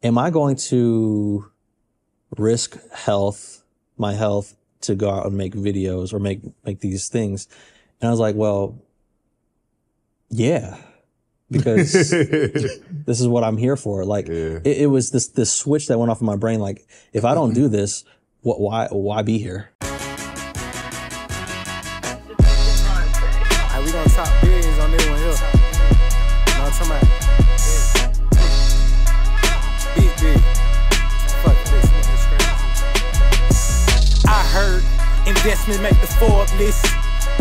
am I going to risk my health to go out and make videos or make these things? And I was like, well, yeah, because this is what I'm here for. Like, it was this switch that went off in my brain. Like, if I don't do this, why be here? We gonna talk billions on this one here. You know what I'm talking about? Big. Fuck this, man. I heard investment make the Forbes list.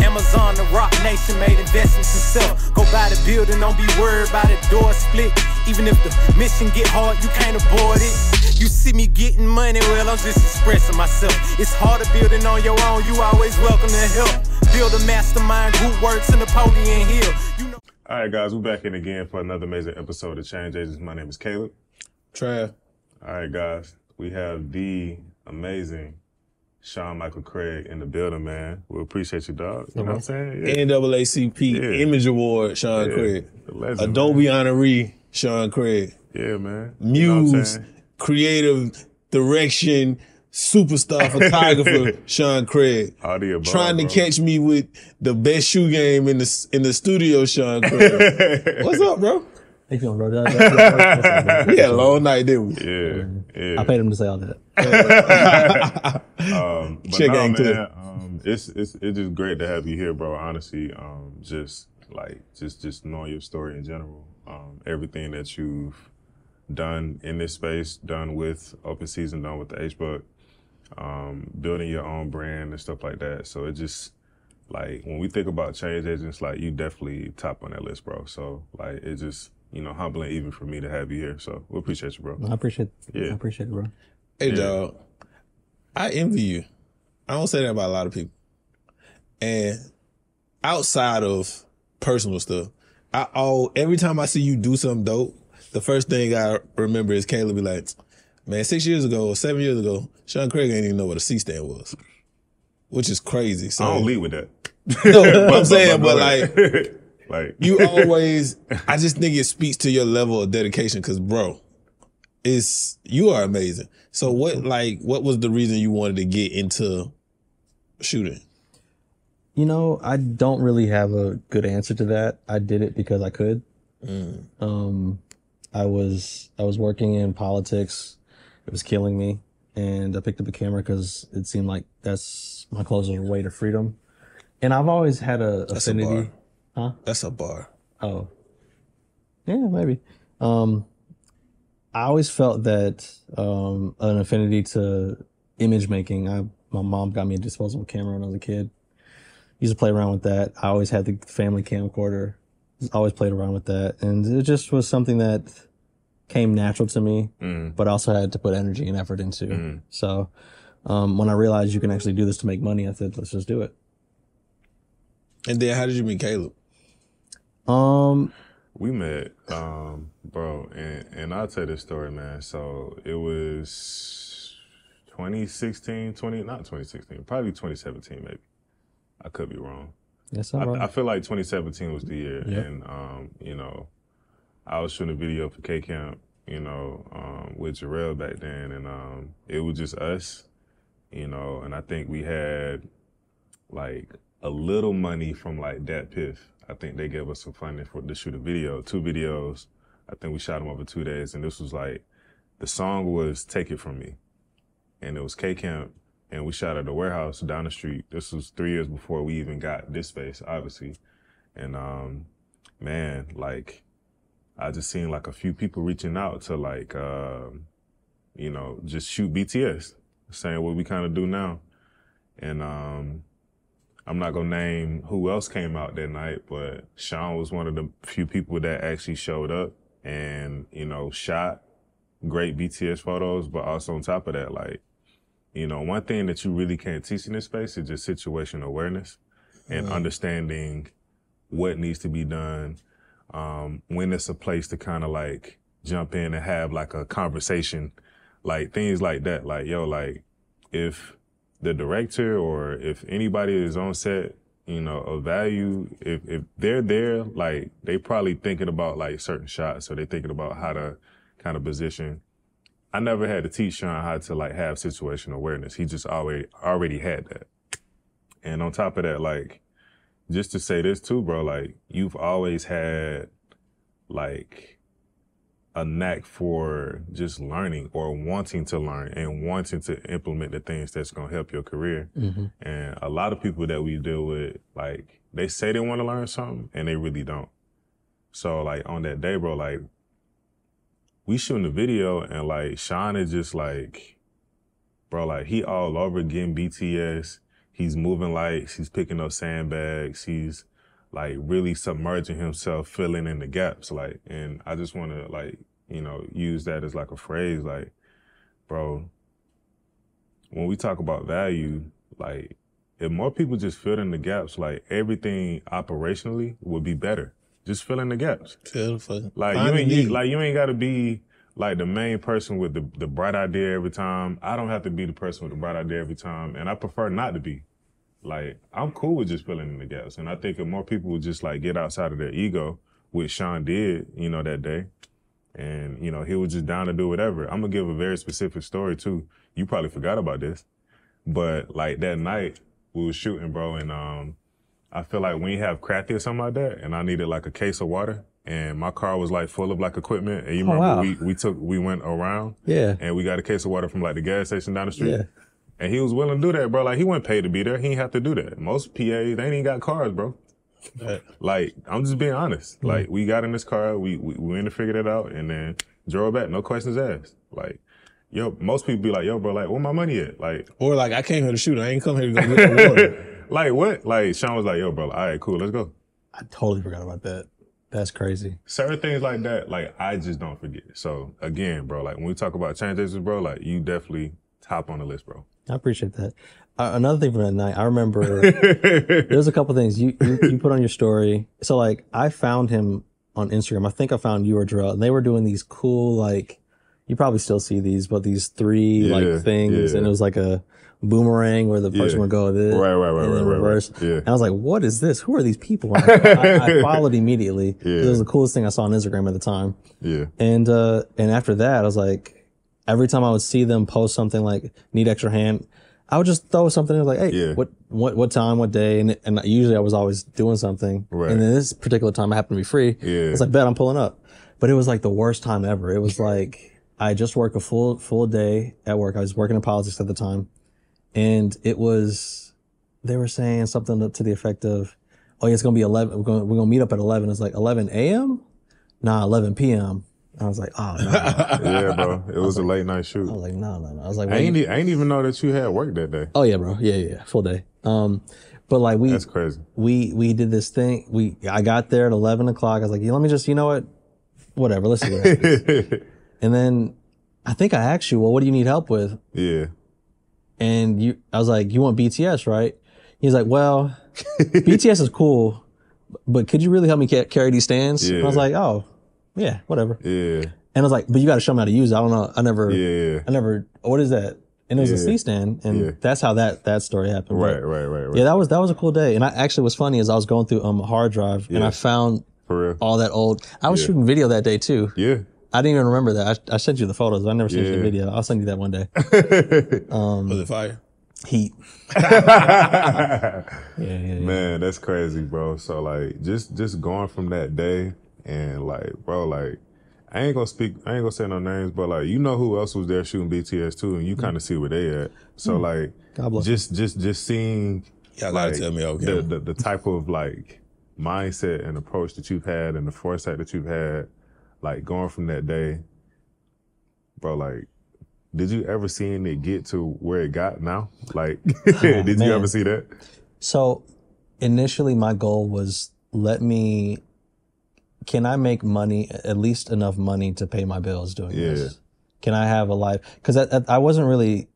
Amazon, the Rock Nation made investments themselves. Go buy the building, don't be worried about the door split. Even if the mission get hard, you can't avoid it. You see me getting money, well, I'm just expressing myself. It's harder building on your own, you always welcome to help. Build a mastermind, group works in Napoleon Hill. You know. All right, guys, we're back in again for another amazing episode of Change Agents. My name is Caleb. Trav. All right, guys, we have the amazing Shawn Michael Craig in the building, man. We appreciate you, dog. You know what I'm saying? Yeah. NAACP Image Award, Shawn Craig. Legend, Adobe honoree, Shawn Craig. Yeah, man. Muse, you know what I'm saying? Creative direction, superstar photographer, Shawn Craig. Trying to catch me with the best shoe game in the studio, Shawn Craig. What's up, bro? How you feeling, bro? We had a long night, didn't we? Yeah. I paid him to say all that. But Check no, gang man, it's just great to have you here, bro. Honestly, just knowing your story in general, everything that you've done in this space, done with Open Season, done with the HBUC, building your own brand and stuff like that. So it just, like, when we think about change agents, like, you definitely top on that list, bro. So, like, it's just, humbling even for me to have you here. So we appreciate you, bro. I appreciate it, bro. Hey, dog, I envy you. I don't say that about a lot of people. And outside of personal stuff, every time I see you do something dope, the first thing I remember is Caleb be like, man, 6 years ago or 7 years ago, Shawn Craig ain't even know what a C-stand was, which is crazy. So, I don't lead with that. No, I'm saying, but like you always, I just think it speaks to your level of dedication because, bro, you are amazing. So what was the reason you wanted to get into shooting? I don't really have a good answer to that. I did it because I could. I was working in politics. It was killing me. And I picked up a camera because it seemed like that's my closest way to freedom. And I've always had a affinity. Huh? That's a bar. Oh. Yeah, maybe. I always felt that an affinity to image making. My mom got me a disposable camera when I was a kid. Used to play around with that. I always had the family camcorder. Always played around with that. And it just was something that came natural to me, but I also had to put energy and effort into. So when I realized you can actually do this to make money, I said, let's just do it. And then how did you meet Caleb? We met, bro, and I'll tell this story, man. So it was 2016, not 2016, probably 2017, maybe. I could be wrong. Yes, I'm wrong. I feel like 2017 was the year. Yep. And, I was shooting a video for K-Camp, with Jarrell back then. And it was just us, and I think we had, like, a little money from, like, Dat Piff. I think they gave us some funding to shoot a video, 2 videos. I think we shot them over 2 days. And this was like, the song was Take It From Me. And it was K-Camp. And we shot at the warehouse down the street. This was 3 years before we even got this space, obviously. And, man, like, I just seen like a few people reaching out to like, just shoot BTS, saying what we kind of do now. And, I'm not gonna name who else came out that night, but Shawn was one of the few people that actually showed up and, shot great BTS photos, but also on top of that, like, one thing that you really can't teach in this space is just situational awareness and understanding what needs to be done, when it's a place to kind of like jump in and have like a conversation, like things like that. Like, like if the director or if anybody is on set, of value, if they're there, like they probably thinking about like certain shots or they thinking about how to kind of position I never had to teach Shawn how to like have situational awareness. He just already had that. And on top of that, like, just to say this too, bro, like, you've always had like a knack for just learning or wanting to learn and wanting to implement the things that's going to help your career. Mm-hmm. And a lot of people that we deal with, like, they say they want to learn something and they really don't. So like on that day, bro, like, we shooting the video and like Shawn is just like, bro, like he all over getting BTS. He's moving lights. He's picking up sandbags. He's like really submerging himself, filling in the gaps. Like, and I just want to like, you know, use that as like a phrase. Like, bro, when we talk about value, like if more people just fill in the gaps, like everything operationally would be better. Just fill in the gaps. Like you ain't got to be like the main person with the bright idea every time. I don't have to be the person with the bright idea every time, and I prefer not to be. Like I'm cool with just filling in the gaps, and I think if more people would just like get outside of their ego, which Shawn did, you know, that day, and you know he was just down to do whatever. I'm gonna give a very specific story too. You probably forgot about this, but like that night we was shooting, bro, and I feel like when you have crappy or something like that, and I needed like a case of water, and my car was like full of like equipment, and you remember we went around, and we got a case of water from like the gas station down the street, and he was willing to do that, bro. Like he wasn't paid to be there, he didn't have to do that. Most PAs, they ain't even got cars, bro. Like I'm just being honest. Like we got in this car, we went to figure that out, and then drove back, no questions asked. Like. Yo, most people be like, yo, bro, like, where my money at? Like, or like, I came here to shoot. I ain't come here to go get the water. Like, what? Like, Shawn was like, yo, bro, all right, cool, let's go. I totally forgot about that. That's crazy. Certain things like that, like, I just don't forget. So, again, bro, like, when we talk about change agents, bro, like, you definitely top on the list, bro. I appreciate that. Another thing from that night, I remember there's a couple things you put on your story. So, like, I found him on Instagram. I think I found you or Drell, and they were doing these cool, like, you probably still see these, but these three like things, and it was like a boomerang where the person would go this, right, and then reverse. Yeah. And I was like, "What is this? Who are these people?" I followed immediately. It was the coolest thing I saw on Instagram at the time. Yeah. And after that, I was like, every time I would see them post something like "need extra hand," I would just throw something in like, "Hey, what time, what day?" And usually I was always doing something. Right. And then this particular time I happened to be free. Yeah. It's like, bet I'm pulling up. But it was like the worst time ever. It was like. I just worked a full day at work. I was working in politics at the time. And it was, they were saying something to the effect of, oh, yeah, it's going to be 11. We're going to meet up at 11. It's like 11 a.m.? Nah, 11 p.m. I was like, oh, no. Yeah, bro. It was a late night shoot. I was like, no. I was like, I ain't even know that you had work that day. Oh, yeah, bro. Yeah. Full day. But like that's crazy. We did this thing. I got there at 11 o'clock. I was like, yeah, let me just, you know what? Whatever. Let's see what happens. And then I think I asked you, well, what do you need help with? Yeah. And I was like, you want BTS, right? He's like, well, BTS is cool, but could you really help me carry these stands? Yeah. And I was like, oh, yeah, whatever. Yeah. And I was like, but you got to show me how to use it. I don't know. I never, what is that? And it was a C stand. And that's how that story happened. Right. Yeah, that was a cool day. And I actually, what's funny is I was going through a hard drive and I found all that old, I was shooting video that day too. Yeah. I didn't even remember that. I sent you the photos, but I never sent you the video. I'll send you that one day. Was it fire? Heat. Man, that's crazy, bro. So like, just going from that day and like, bro, like, I ain't gonna say no names, but like, you know who else was there shooting BTS too, and you kind of see where they at. So like, just seeing, y'all gotta tell me, okay, the type of like mindset and approach that you've had and the foresight that you've had. Like, going from that day, bro, like, did you ever see it get to where it got now? Like, did you ever see that? So, initially, my goal was, can I make money, at least enough money to pay my bills doing this? Can I have a life? Because I wasn't really,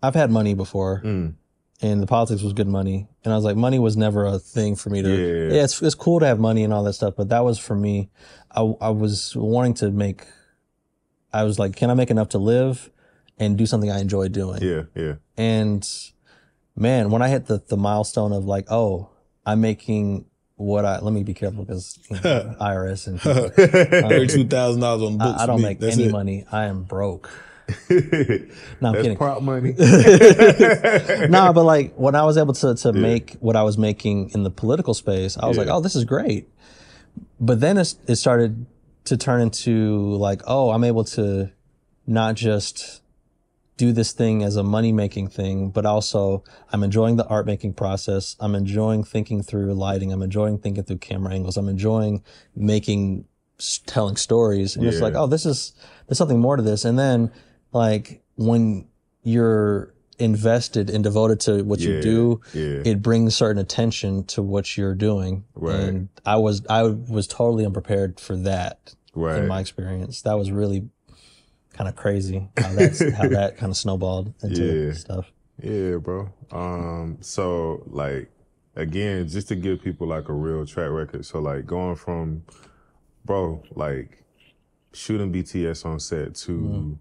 I've had money before. And the politics was good money. And I was like, money was never a thing for me to, it's cool to have money and all that stuff, but that was for me. I was wanting to I was like, can I make enough to live and do something I enjoy doing? Yeah. And man, when I hit the milestone of like, oh, I'm making let me be careful because IRS and people, $32,000 on the books. I don't make any money. I am broke. No, I'm That's kidding. prop money. Nah, but like when I was able to make what I was making in the political space, I was like, oh, this is great. But then it started to turn into like, oh, I'm able to not just do this thing as a money-making thing, but also I'm enjoying the art-making process. I'm enjoying thinking through lighting. I'm enjoying thinking through camera angles. I'm enjoying telling stories. And it's like, oh, there's something more to this. And then like when you're invested and devoted to what you do, it brings certain attention to what you're doing. Right. And I was totally unprepared for that in my experience. That was really kind of crazy how that kind of snowballed into stuff. Yeah, bro. So like, again, just to give people like a real track record. So like going from, bro, like shooting BTS on set to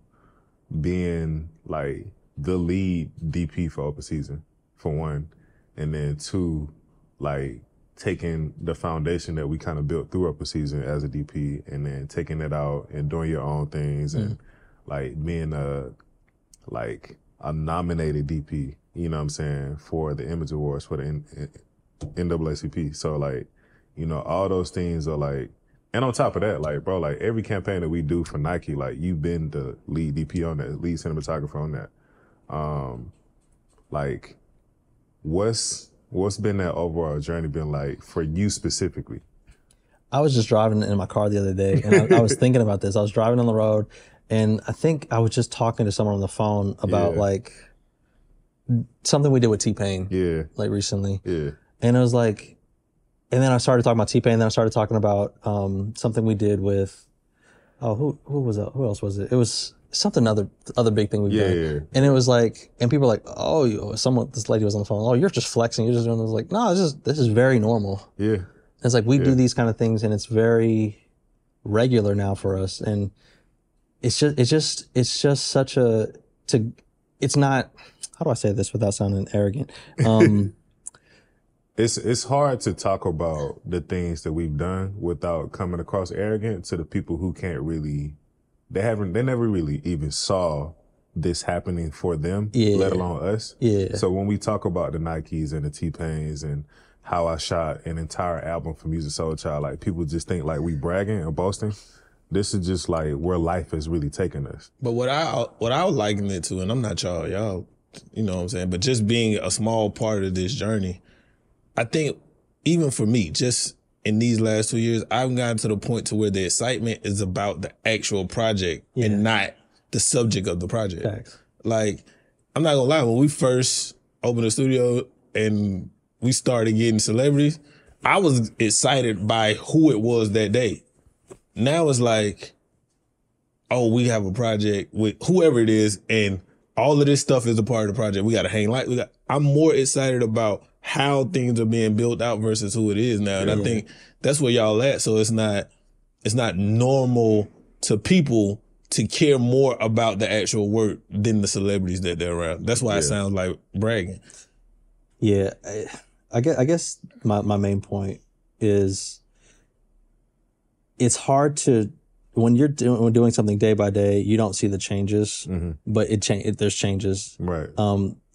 being like the lead DP for open season, for one, and then two, like taking the foundation that we kind of built through open season as a DP, and then taking it out and doing your own things, and like being a nominated DP, you know what I'm saying, for the Image Awards for the NAACP. So like, you know, all those things are like, and on top of that, like, bro, like every campaign that we do for Nike, like you've been the lead DP on that, lead cinematographer on that. Like what's been that overall journey been like for you specifically? I was just driving in my car the other day and I was thinking about this. I was driving on the road and I think I was just talking to someone on the phone about like something we did with T-Pain like recently. Yeah. And it was like, and then I started talking about T-Pain, and then I started talking about something we did with, who was that? Who else was it? It was something other big thing we've done. Yeah. And it was like, and people were like, oh, this lady was on the phone, oh, you're just flexing, you're just doing this. I was like, no, this is very normal. Yeah. And it's like we do these kind of things and it's very regular now for us. And it's just such it's not, how do I say this without sounding arrogant? It's hard to talk about the things that we've done without coming across arrogant to the people who can't really, they never really even saw this happening for them, let alone us. Yeah. So when we talk about the Nikes and the T-Pains and how I shot an entire album for Music Soul Child, like people just think like we bragging or boasting. This is just like where life has really taken us. But what I was liking it to, and I'm not y'all, you know what I'm saying, but just being a small part of this journey, I think even for me, just in these last 2 years, I've gotten to the point to where the excitement is about the actual project and not the subject of the project. Thanks. Like, I'm not gonna lie, when we first opened the studio and we started getting celebrities, I was excited by who it was that day. Now it's like, oh, we have a project with whoever it is, and all of this stuff is a part of the project. We got to hang lights. I'm more excited about how things are being built out versus who it is now. And I think that's where y'all at. So it's not normal to people to care more about the actual work than the celebrities that they're around. That's why it sounds like bragging. Yeah. I guess my main point is it's hard to, when you're doing something day by day, you don't see the changes, but there's changes. Right.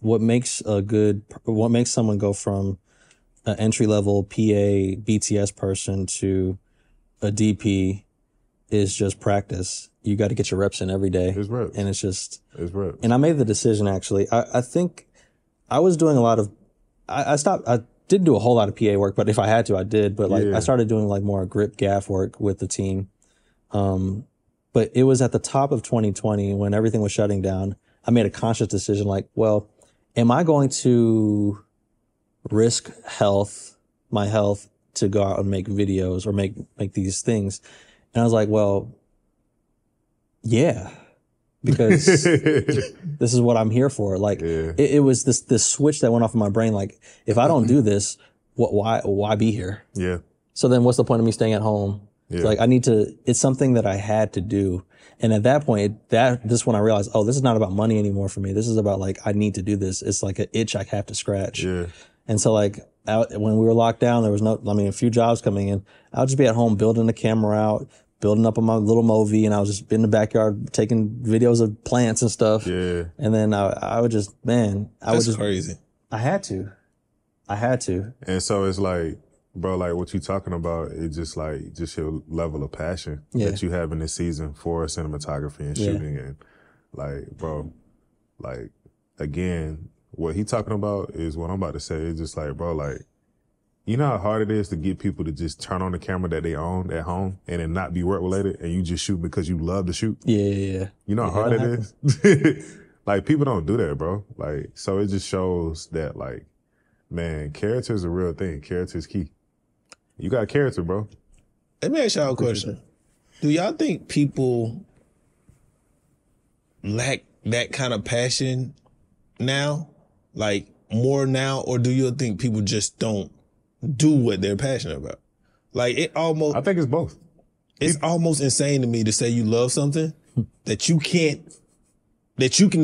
What makes someone go from an entry level PA BTS person to a DP is just practice. You got to get your reps in every day. It's reps. And it's reps. And I made the decision actually. I think I was doing a lot of, I didn't do a whole lot of PA work, but if I had to, I did. But like I started doing like more grip gaff work with the team. But it was at the top of 2020 when everything was shutting down. I made a conscious decision like, well, am I going to risk my health to go out and make videos or make these things? And I was like, well, yeah, because this is what I'm here for. Like it was this switch that went off in my brain. Like if I don't do this, why be here? Yeah. So then what's the point of me staying at home? Yeah. Like it's something that I had to do. And at that point, this is when I realized, oh, this is not about money anymore for me. This is about like, I need to do this. It's like an itch I have to scratch. Yeah. And so like, when we were locked down, there was a few jobs coming in. I would just be at home building the camera out, building up on my little Movi, and I was just in the backyard taking videos of plants and stuff. Yeah. And then I would just, That's crazy. I had to. And so it's like, bro, like what you talking about is just your level of passion that you have in this season for cinematography and shooting. And like, bro, like, again, what he talking about is what I'm about to say. It's just like, bro, like, you know how hard it is to get people to just turn on the camera that they own at home and it not be work related and you just shoot because you love to shoot? Yeah. You know how hard it is? Like, people don't do that, bro. Like, so it just shows that, like, man, character is a real thing. Character is key. You got character, bro. Let me ask y'all a question. Do y'all think people lack that kind of passion now? Like, more now? Or do you think people just don't do what they're passionate about? Like, I think it's both. It's almost insane to me to say you love something that you can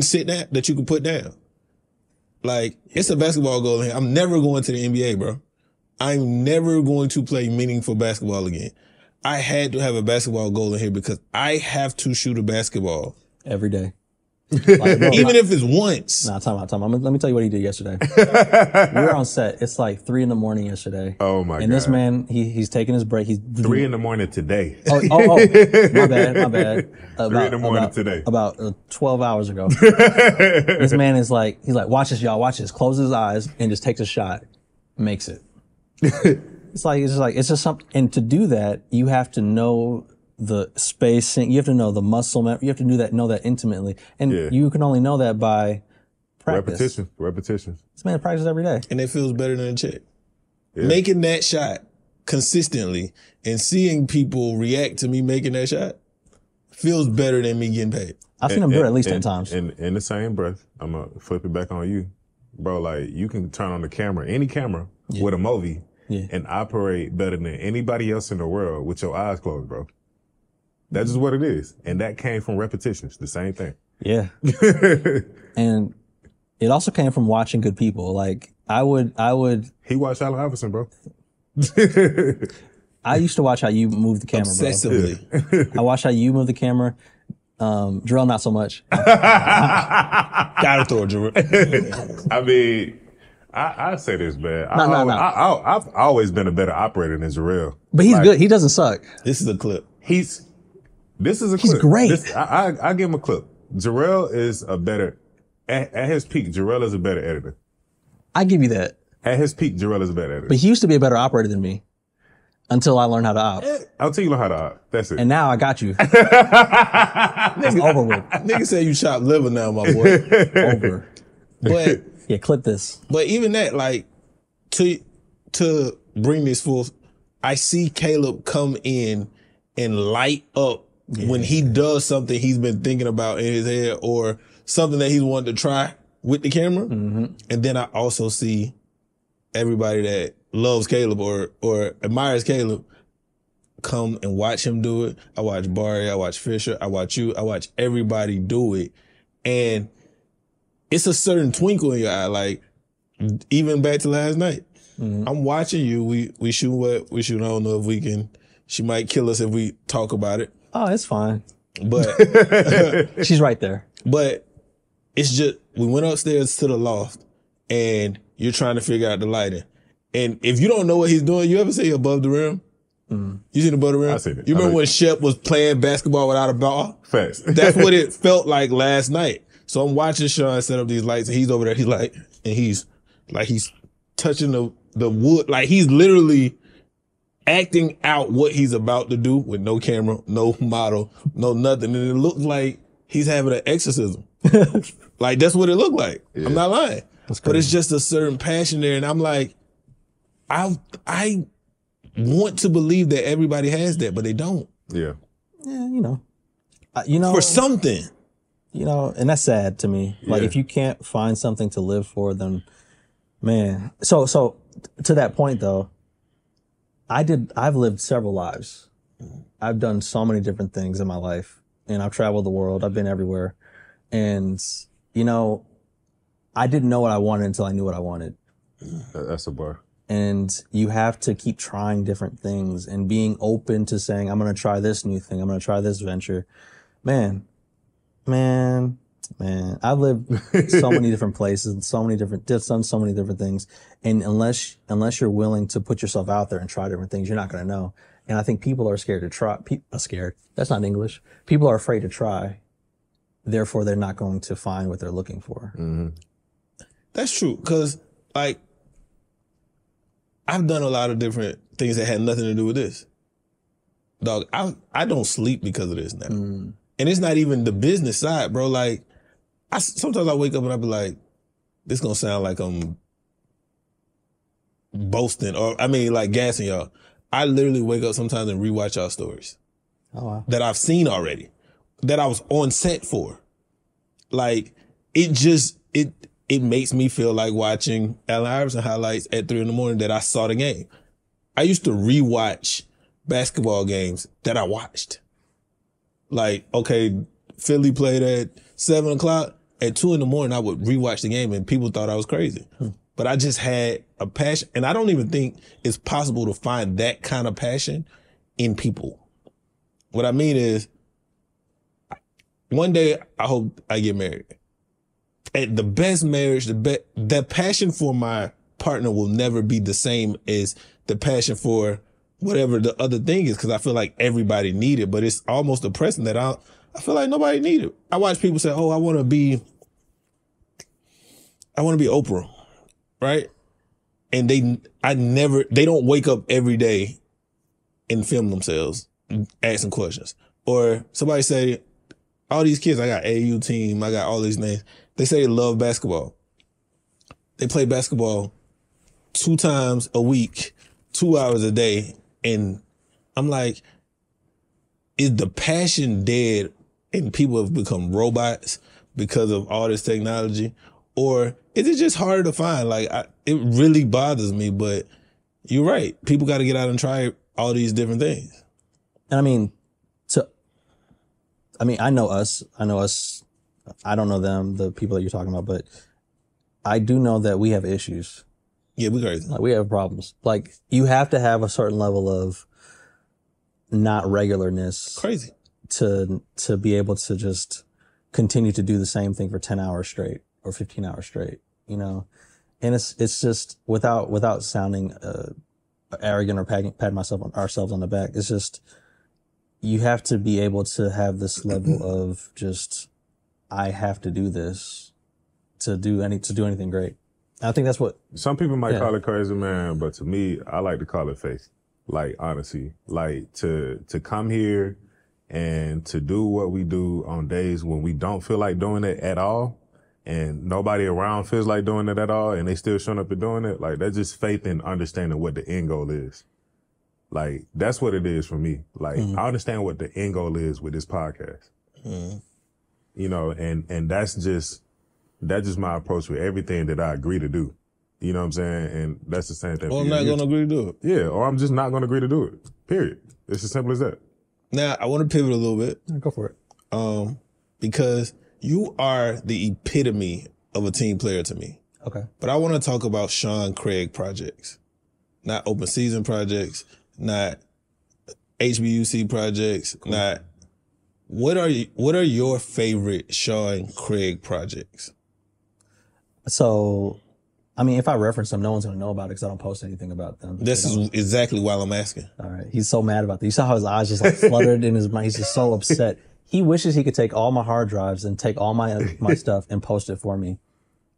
sit down, that you can put down. Like, it's a basketball goal in here. I'm never going to the NBA, bro. I'm never going to play meaningful basketball again. I had to have a basketball goal in here because I have to shoot a basketball every day. Like, bro, even if it's once. Nah, time out. Let me tell you what he did yesterday. We were on set. It's like 3 a.m. yesterday. Oh my God. And this man, he's taking his break. He's 3 a.m. today. Oh, my bad. 3 a.m. today. About 12 hours ago. This man is like, he's like, watch this, y'all, watch this. Closes his eyes and just takes a shot, makes it. It's just something. And to do that, you have to know the spacing, you have to know the muscle memory, you have to know that intimately. And you can only know that by practice. Repetition. This man practices every day. And it feels better than a check. Yeah. Making that shot consistently and seeing people react to me making that shot feels better than me getting paid. I've seen him do it at least 10 times. And in the same breath, I'm going to flip it back on you. Bro, like, you can turn on the camera, any camera, with a Movi, and operate better than anybody else in the world with your eyes closed, bro. That's just what it is. And that came from repetitions, the same thing. Yeah. And it also came from watching good people. Like, I would. He watched Allen Iverson, bro. I used to watch how you move the camera, obsessively. Bro. I watched how you move the camera. Jarrell, not so much. Gotta throw it, Jarrell. I mean, I say this, man. I've always been a better operator than Jarrell. But he's good. He doesn't suck. This is a clip. This is a clip. He's great. I give him a clip. Jarrell is a better, at his peak, Jarrell is a better editor. I give you that. At his peak, Jarrell is a better editor. But he used to be a better operator than me until I learned how to op. Until you learn how to op. That's it. And now I got you. It's over with. Nigga say you chop liver now, my boy. Over. But yeah, clip this. But even that, like, to bring this full, I see Caleb come in and light up when he does something he's been thinking about in his head or something that he's wanted to try with the camera. Mm-hmm. And then I also see everybody that loves Caleb or admires Caleb come and watch him do it. I watch Barry, I watch Fisher, I watch you, I watch everybody do it. And it's a certain twinkle in your eye. Like, even back to last night, I'm watching you. We shoot what we shoot. I don't know if we can, she might kill us if we talk about it. Oh, it's fine. But she's right there. But it's just, we went upstairs to the loft and you're trying to figure out the lighting. And if you don't know what he's doing, you ever see Above the Rim? You seen Above the Rim? I seen it. You remember when Shep was playing basketball without a ball? Facts. That's what it felt like last night. So I'm watching Shawn set up these lights and he's over there. He's like, and he's touching the wood. Like, he's literally acting out what he's about to do with no camera, no model, no nothing. And it looks like he's having an exorcism. Like, that's what it looked like. Yeah. I'm not lying. But it's just a certain passion there. And I'm like, I want to believe that everybody has that, but they don't. Yeah. Yeah, you know. For something. You know, and that's sad to me. Like, if you can't find something to live for, then, man. So to that point though, I've lived several lives. I've done so many different things in my life and I've traveled the world. I've been everywhere. And, you know, I didn't know what I wanted until I knew what I wanted. That's a bar. And you have to keep trying different things and being open to saying, I'm going to try this new thing. I'm going to try this venture. Man, I've lived so many different places, done so many different things. And unless you're willing to put yourself out there and try different things, you're not going to know. And I think people are scared to try. Scared. That's not English. People are afraid to try. Therefore, they're not going to find what they're looking for. Mm-hmm. That's true. Cause like, I've done a lot of different things that had nothing to do with this. Dog, I don't sleep because of this now. Mm. And it's not even the business side, bro. Like, sometimes I wake up and I be like, this gonna sound like I'm boasting or, like gassing y'all. I literally wake up sometimes and rewatch y'all stories. Oh, wow. That I've seen already, that I was on set for. Like, it makes me feel like watching Allen Iverson highlights at 3 a.m. that I saw the game. I used to rewatch basketball games that I watched. Like, okay, Philly played at 7 o'clock. At 2 a.m, I would rewatch the game and people thought I was crazy. But I just had a passion. And I don't even think it's possible to find that kind of passion in people. What I mean is, one day I hope I get married. At the best marriage, the passion for my partner will never be the same as the passion for whatever the other thing is, because I feel like everybody need it, but it's almost depressing that I feel like nobody need it. I watch people say, oh, I want to be Oprah, right? And they don't wake up every day and film themselves asking questions. Or somebody say, all these kids, I got AU team, I got all these names. They say they love basketball. They play basketball 2 times a week, 2 hours a day. And I'm like, is the passion dead and people have become robots because of all this technology? Or is it just harder to find? Like, it really bothers me, but you're right. People got to get out and try all these different things. And I know us. I don't know them, the people that you're talking about, but I do know that we have issues. Yeah, we crazy. Like, we have problems. Like, you have to have a certain level of not regularness. Crazy. To be able to just continue to do the same thing for 10 hours straight or 15 hours straight, you know? And it's just without sounding arrogant or patting ourselves on the back. It's just, you have to be able to have this level of just, I have to do this to do anything great. I think that's what some people might call it crazy, man, but to me, I like to call it faith. Like, honestly, like to come here and to do what we do on days when we don't feel like doing it at all, and nobody around feels like doing it at all, and they still showing up and doing it. Like, that's just faith in understanding what the end goal is. Like, that's what it is for me. Like, I understand what the end goal is with this podcast. You know, and that's just my approach with everything that I agree to do. You know what I'm saying? And that's the same thing. Or I'm not going to agree to do it. Yeah, or I'm just not going to agree to do it. Period. It's as simple as that. Now, I want to pivot a little bit. Yeah, go for it. Because you are the epitome of a team player to me. Okay. But I want to talk about Shawn Craig projects. Not open season projects, not HBUC projects, not... What are your favorite Shawn Craig projects? So, I mean, if I reference them, no one's going to know about it because I don't post anything about them. This is exactly why I'm asking. All right. He's so mad about that. You saw how his eyes just like fluttered in his mind. He's just so upset. He wishes he could take all my hard drives and take all my stuff and post it for me,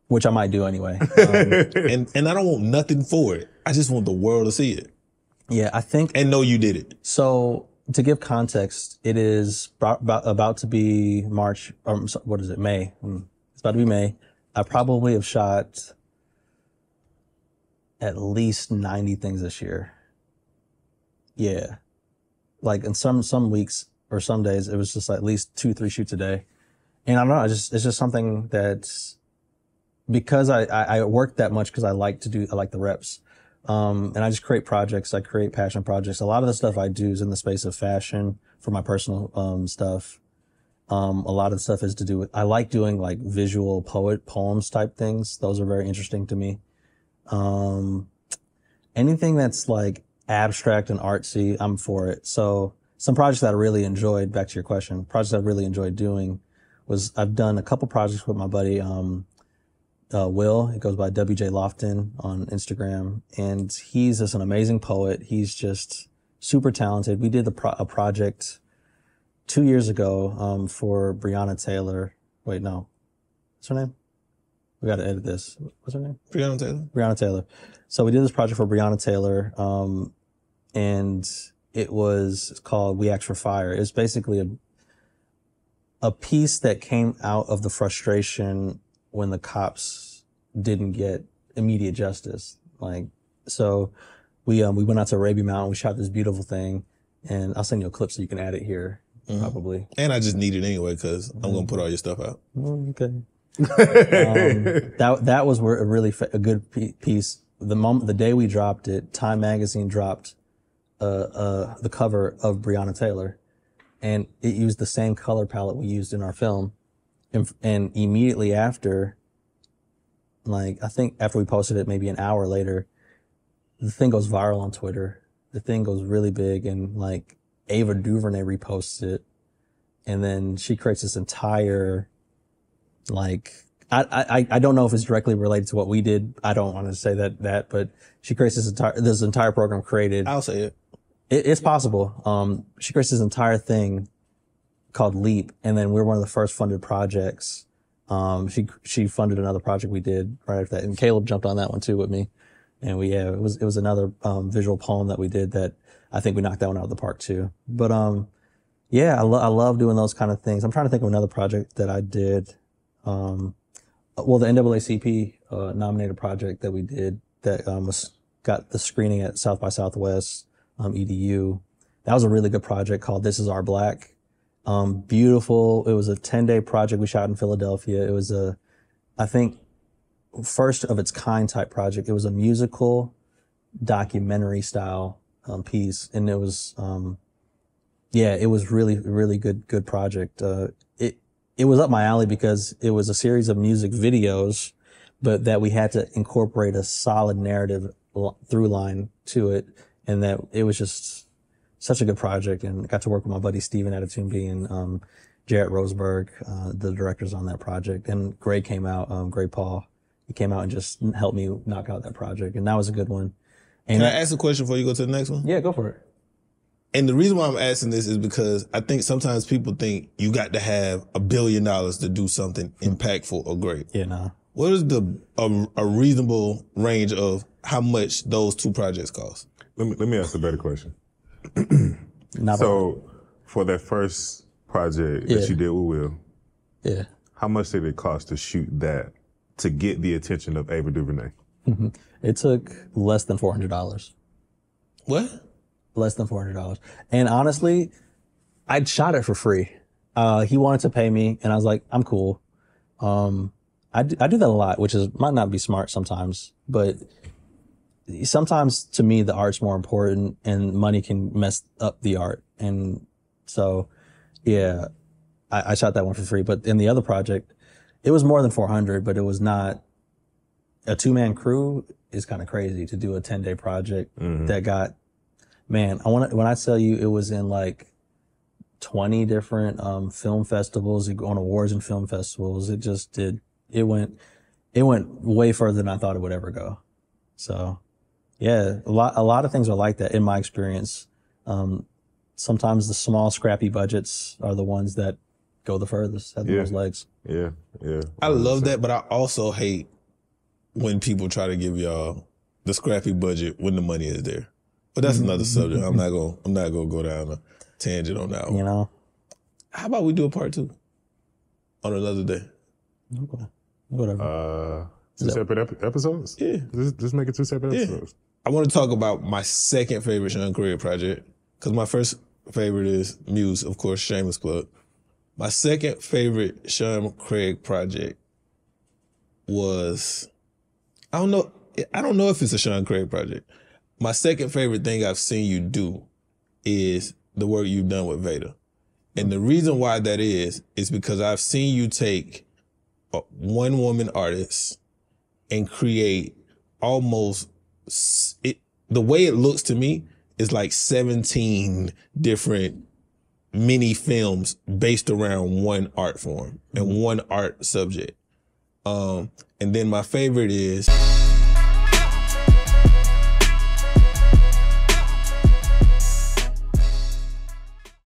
which I might do anyway. And I don't want nothing for it. I just want the world to see it. Yeah, I think. And know you did it. So, to give context, it is about to be March, or what is it, May? It's about to be May. I probably have shot at least 90 things this year. Yeah. Like, in some weeks or some days, it was just like at least 2-3 shoots a day. And I don't know, it's just something that's, because I work that much because I like the reps. And I just create projects. I create passion projects. A lot of the stuff I do is in the space of fashion for my personal stuff. A lot of the stuff is to do with, I like doing like visual poems type things. Those are very interesting to me. anything that's like abstract and artsy, I'm for it. So some projects that I really enjoyed, back to your question, projects I really enjoyed doing was I've done a couple projects with my buddy, Will. He goes by WJ Lofton on Instagram, and he's just an amazing poet. He's just super talented. We did a project 2 years ago for Breonna Taylor. Wait, no. What's her name? We got to edit this. What's her name? Breonna Taylor. Breonna Taylor. So we did this project for Breonna Taylor, and it was called We Ask for Fire. It's basically a piece that came out of the frustration when the cops didn't get immediate justice. Like, so we went out to Arabian Mountain. We shot this beautiful thing, and I'll send you a clip so you can add it here, probably. And I just need it anyway because I'm gonna put all your stuff out. Okay. That was a really a good piece. The day we dropped it, Time Magazine dropped the cover of Breonna Taylor, and it used the same color palette we used in our film. And immediately after, like, I think after we posted it, maybe an hour later, the thing goes viral on Twitter. The thing goes really big, and like Ava DuVernay reposts it, and then she creates this entire, like, I don't know if it's directly related to what we did. I don't want to say that, but she creates this entire program created. I'll say it. It's possible. She creates this entire thing called Leap, and then we're one of the first funded projects. She funded another project we did right after that, and Caleb jumped on that one too with me. And it was another visual poem that we did that I think we knocked that one out of the park too. But yeah, I love doing those kind of things. I'm trying to think of another project that I did. Well, the NAACP nominated project that we did that got the screening at South by Southwest EDU. That was a really good project called This Is Our Black. Beautiful. It was a 10-day project we shot in Philadelphia. It was I think, first of its kind type project. It was a musical documentary style piece, and it was it was really, really good project. It was up my alley because it was a series of music videos, but that we had to incorporate a solid narrative through line to it, and that it was just such a good project. And I got to work with my buddy Steven Adetounbi and Jarrett Roseberg, the directors on that project. And Greg came out, Greg Paul, he came out and just helped me knock out that project, and that was a good one. And Can I ask a question before you go to the next one? Yeah, go for it. And the reason why I'm asking this is because I think sometimes people think you got to have $1 billion to do something impactful or great. Yeah, nah. What is a reasonable range of how much those two projects cost? Let me ask a better question. Not So, for that first project that you did with Will, yeah. how much did it cost to shoot that to get the attention of Ava DuVernay? It took less than $400. What? Less than $400. And honestly, I'd shot it for free. He wanted to pay me, and I was like, I'm cool. I do that a lot, which might not be smart sometimes, but sometimes to me, the art's more important, and money can mess up the art. And so, yeah, I shot that one for free. But in the other project, it was more than 400, but it was not. A 2-man crew is kind of crazy to do a 10-day project that got, man, when I tell you it was in like 20 different film festivals, on awards and film festivals, it went way further than I thought it would ever go. So yeah, a lot of things are like that in my experience. Sometimes the small scrappy budgets are the ones that go the furthest, have the most legs. Yeah. I love that, but I also hate when people try to give y'all the scrappy budget when the money is there. But that's another subject. I'm not gonna go down a tangent on that one. You know? How about we do a part 2 on another day? Okay. Whatever. 2 separate episodes? Yeah. Just make it 2 separate episodes. I want to talk about my second favorite Shawn Craig project, because my first favorite is Muse, of course, shameless plug. My second favorite Shawn Craig project was, I don't know if it's a Shawn Craig project. My second favorite thing I've seen you do is the work you've done with Veda. And the reason why that is because I've seen you take a one-woman artist and create almost, the way it looks to me is like 17 different mini films based around one art form and one art subject. And then my favorite is